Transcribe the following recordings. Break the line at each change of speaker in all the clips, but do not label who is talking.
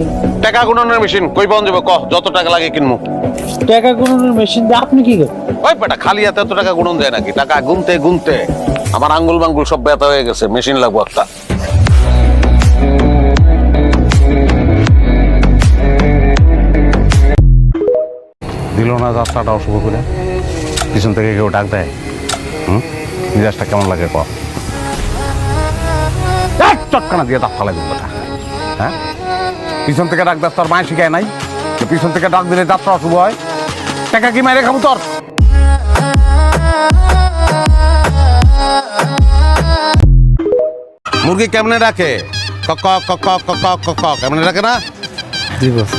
টাকা গুণনের মেশিন কই পাওয়া যাবে? যত টাকা লাগে কিনবো।
টাকা গুণনের মেশিন দিয়ে আপনি কি করেন?
ওই বেটা খালি হাতে এত টাকা গুণন যায় নাকি? টাকা গুনতে গুনতে আমার আঙ্গুল মাঙ্গুল সব ব্যথা হয়ে গেছে। মেশিন লাগবো একটা। দিল না যাত্রাটা অশুভ করে, পিছন থেকে কেউ ডাক দেয়, মিজাজটা কেমন লাগে? চটকানা দিয়ে দাঁত ফালাই দেবো বেটা। হ্যাঁ, পিছন থেকে ডাক দাস তোর মায়ের শিখায় নাই যে পিছন থেকে ডাক দিলে যাত্রা অশুভ হয়? টাকা কি মাইরে খাবো তোর? মুরগি কেমনে ডাকে? কক কক কক কক কক কক কেমনে ডাকে না?
জি বস।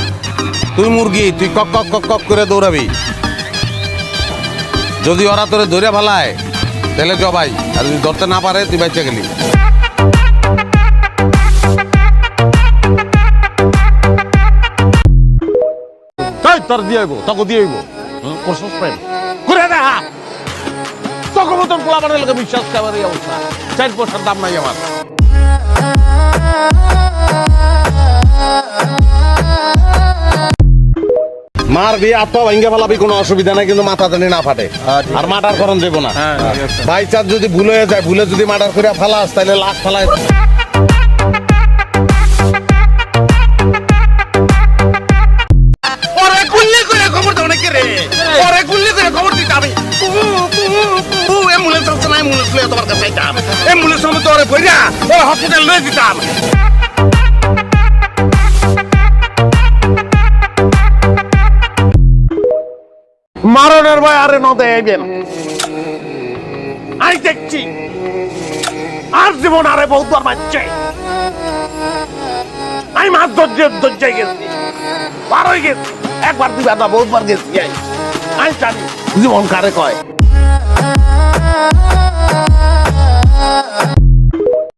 তুই মুরগি, তুই কক কক কক কক করে দৌড়াবি। যদি ওরা তোরে ধরে ফেলায় তাহলে জবাই, আর যদি ধরতে না পারে তুই বেঁচে গেলি। তোর দিয়ে হইব, তোকে দিয়ে হইব। করছিস প্রেম করে দেখা তোকে মতন পোলা বানার লোকে বিশ্বাস খাবার এই অবস্থা। 4 পয়সার দাম নাই আমার। মারবি আত ভাঙ্গে ফেলাবি, কোনো অসুবিধা নাই, কিন্তু মাথা জানি না ফাটে। আর মার্ডার করন যাবো না। বাই চান্স যদি ভুল হয়ে যায়, ভুলে যদি মার্ডার করে ফেলাস তাহলে লাখ ফেলায়। মারণের ভয় আরে নদে আইবেন, আমি দেখছি। আর জীবন আরে বহুবার মারছে। আমি মাছ ধরতে গেছি, বার হয়ে গেছি। একবার দুইবার না বহুবার গেছি। আমি জানি জীবন কারে কয়।